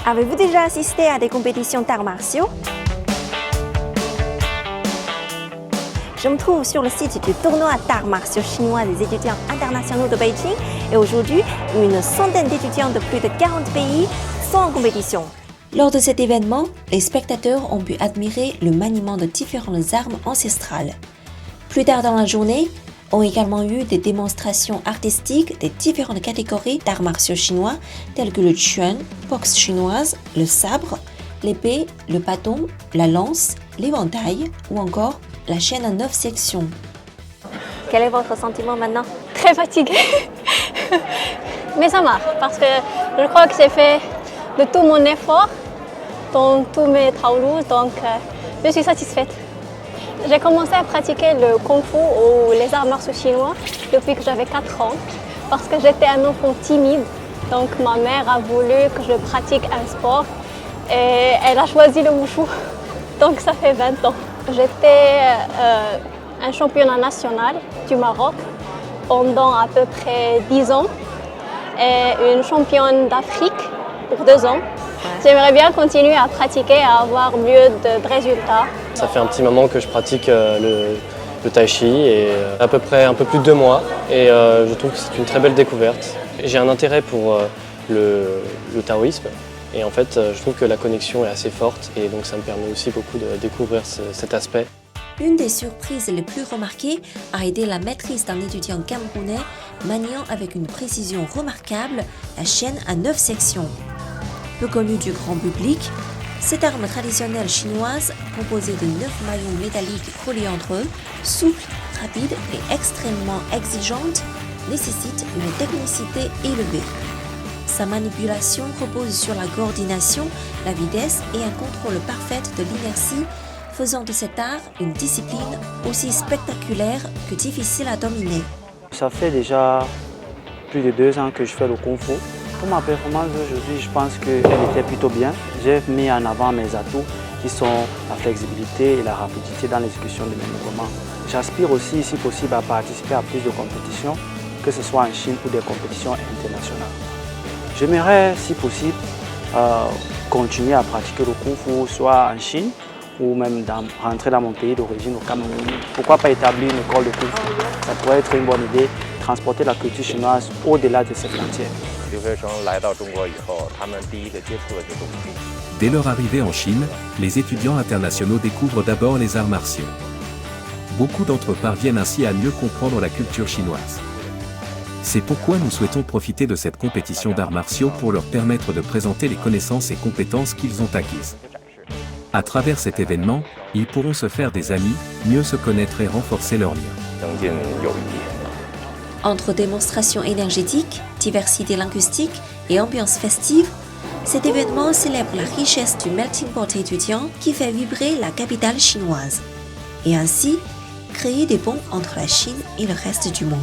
Avez-vous déjà assisté à des compétitions d'arts martiaux? Je me trouve sur le site du tournoi d'arts martiaux chinois des étudiants internationaux de Beijing et aujourd'hui, une centaine d'étudiants de plus de 40 pays sont en compétition. Lors de cet événement, les spectateurs ont pu admirer le maniement de différentes armes ancestrales. Plus tard dans la journée, ont également eu des démonstrations artistiques des différentes catégories d'arts martiaux chinois tels que le chuan, boxe chinoise, le sabre, l'épée, le bâton, la lance, l'éventail ou encore la chaîne à 9 sections. Quel est votre sentiment maintenant? Très fatiguée, mais ça marche parce que je crois que j'ai fait de tout mon effort dans tous mes taolus, donc je suis satisfaite. J'ai commencé à pratiquer le Kung Fu ou les arts martiaux chinois depuis que j'avais 4 ans parce que j'étais un enfant timide. Donc ma mère a voulu que je pratique un sport et elle a choisi le wushu. Donc ça fait 20 ans. J'étais un championnat national du Maroc pendant à peu près 10 ans et une championne d'Afrique pour 2 ans. J'aimerais bien continuer à pratiquer et à avoir mieux de résultats. Ça fait un petit moment que je pratique le tai chi et à peu près un peu plus de 2 mois et je trouve que c'est une très belle découverte. J'ai un intérêt pour le taoïsme et en fait je trouve que la connexion est assez forte et donc ça me permet aussi beaucoup de découvrir cet aspect. Une des surprises les plus remarquées a été la maîtrise d'un étudiant camerounais maniant avec une précision remarquable la chaîne à 9 sections. Peu connue du grand public, cette arme traditionnelle chinoise, composée de 9 maillons métalliques collés entre eux, souple, rapide et extrêmement exigeante, nécessite une technicité élevée. Sa manipulation repose sur la coordination, la vitesse et un contrôle parfait de l'inertie, faisant de cet art une discipline aussi spectaculaire que difficile à dominer. Ça fait déjà plus de 2 ans que je fais le Kung Fu. Pour ma performance aujourd'hui, je pense qu'elle était plutôt bien. J'ai mis en avant mes atouts qui sont la flexibilité et la rapidité dans l'exécution de mes mouvements. J'aspire aussi, si possible, à participer à plus de compétitions, que ce soit en Chine ou des compétitions internationales. J'aimerais, si possible, continuer à pratiquer le Kung Fu, soit en Chine ou même rentrer dans mon pays d'origine, au Cameroun. Pourquoi pas établir une école de Kung Fu? Ça pourrait être une bonne idée, transporter la culture chinoise au-delà de ses frontières. Dès leur arrivée en Chine, les étudiants internationaux découvrent d'abord les arts martiaux. Beaucoup d'entre eux parviennent ainsi à mieux comprendre la culture chinoise. C'est pourquoi nous souhaitons profiter de cette compétition d'arts martiaux pour leur permettre de présenter les connaissances et compétences qu'ils ont acquises. À travers cet événement, ils pourront se faire des amis, mieux se connaître et renforcer leurs liens. Entre démonstrations énergétiques, diversité linguistique et ambiance festive, cet événement célèbre la richesse du melting pot étudiant qui fait vibrer la capitale chinoise et ainsi créer des ponts entre la Chine et le reste du monde.